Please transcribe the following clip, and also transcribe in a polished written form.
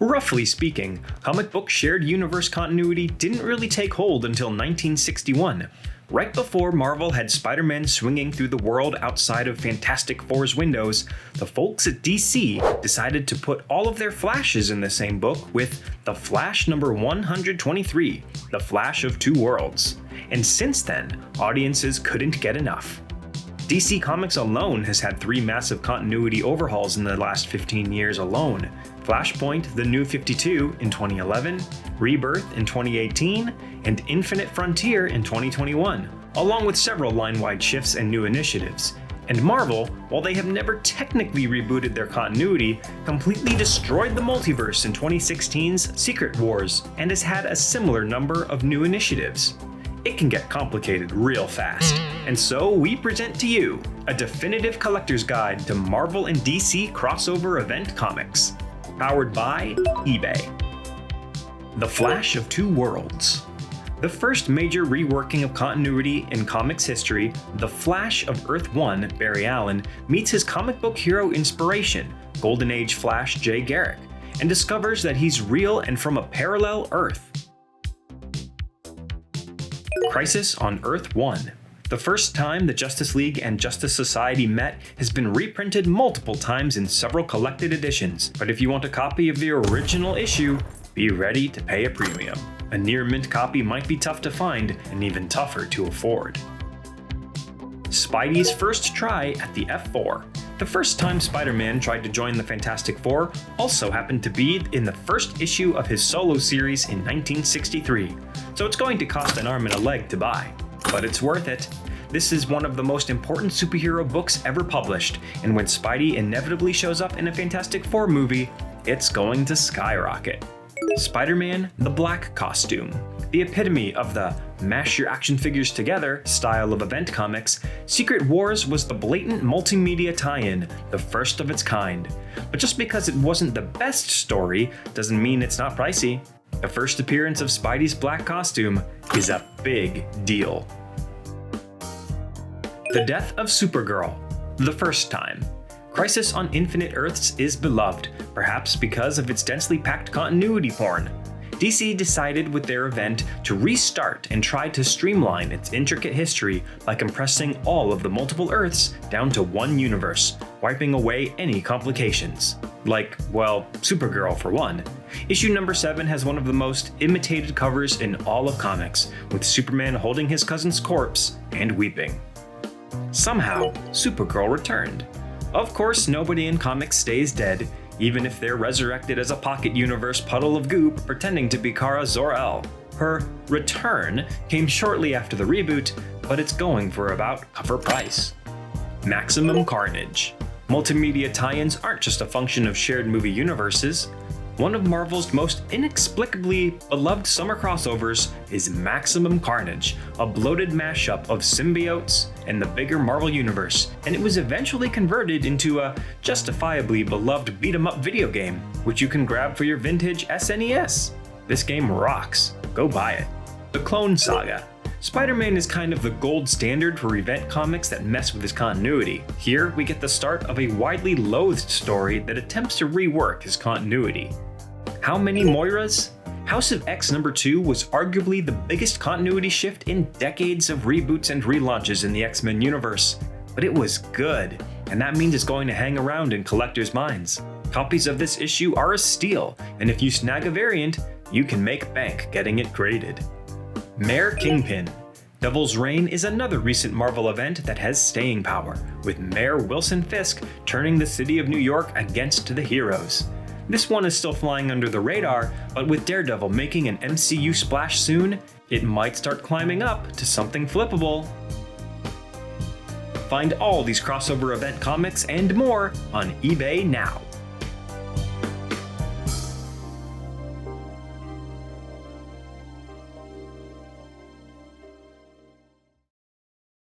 Roughly speaking, comic book shared universe continuity didn't really take hold until 1961, right before Marvel had Spider-Man swinging through the world outside of Fantastic Four's windows. The folks at DC decided to put all of their Flashes in the same book with The Flash number 123, The Flash of Two Worlds. And since then, audiences couldn't get enough. DC Comics alone has had 3 massive continuity overhauls in the last 15 years alone. Flashpoint: The New 52 in 2011, Rebirth in 2018, and Infinite Frontier in 2021, along with several line-wide shifts and new initiatives. And Marvel, while they have never technically rebooted their continuity, completely destroyed the multiverse in 2016's Secret Wars, and has had a similar number of new initiatives. It can get complicated real fast, and so we present to you a definitive collector's guide to Marvel and DC crossover event comics. Powered by eBay. The Flash of Two Worlds. The first major reworking of continuity in comics history, The Flash of Earth 1, Barry Allen, meets his comic book hero inspiration, Golden Age Flash Jay Garrick, and discovers that he's real and from a parallel Earth. Crisis on Earth 1. The first time the Justice League and Justice Society met has been reprinted multiple times in several collected editions, but if you want a copy of the original issue, be ready to pay a premium. A near mint copy might be tough to find and even tougher to afford. Spidey's first try at the F4. The first time Spider-Man tried to join the Fantastic Four also happened to be in the first issue of his solo series in 1963, so it's going to cost an arm and a leg to buy. But it's worth it. This is one of the most important superhero books ever published, and when Spidey inevitably shows up in a Fantastic Four movie, it's going to skyrocket. Spider-Man: The Black Costume. The epitome of the mash your action figures together style of event comics, Secret Wars was the blatant multimedia tie-in, the first of its kind. But just because it wasn't the best story doesn't mean it's not pricey. The first appearance of Spidey's black costume is a big deal. The Death of Supergirl. The first time. Crisis on Infinite Earths is beloved, perhaps because of its densely packed continuity porn. DC decided with their event to restart and try to streamline its intricate history by compressing all of the multiple Earths down to one universe, wiping away any complications. Like, well, Supergirl for one. Issue number 7 has one of the most imitated covers in all of comics, with Superman holding his cousin's corpse and weeping. Somehow, Supergirl returned. Of course, nobody in comics stays dead, even if they're resurrected as a pocket universe puddle of goop pretending to be Kara Zor-El. Her return came shortly after the reboot, but it's going for about cover price. Maximum Carnage. Multimedia tie-ins aren't just a function of shared movie universes. One of Marvel's most inexplicably beloved summer crossovers is Maximum Carnage, a bloated mashup of symbiotes and the bigger Marvel universe, and it was eventually converted into a justifiably beloved beat-em-up video game, which you can grab for your vintage SNES. This game rocks. Go buy it. The Clone Saga. Spider-Man is kind of the gold standard for event comics that mess with his continuity. Here, we get the start of a widely loathed story that attempts to rework his continuity. How many Moiras? House of X number 2 was arguably the biggest continuity shift in decades of reboots and relaunches in the X-Men universe. But it was good, and that means it's going to hang around in collectors' minds. Copies of this issue are a steal, and if you snag a variant, you can make bank getting it graded. Mayor Kingpin. Devil's Reign is another recent Marvel event that has staying power, with Mayor Wilson Fisk turning the city of New York against the heroes. This one is still flying under the radar, but with Daredevil making an MCU splash soon, it might start climbing up to something flippable. Find all these crossover event comics and more on eBay now.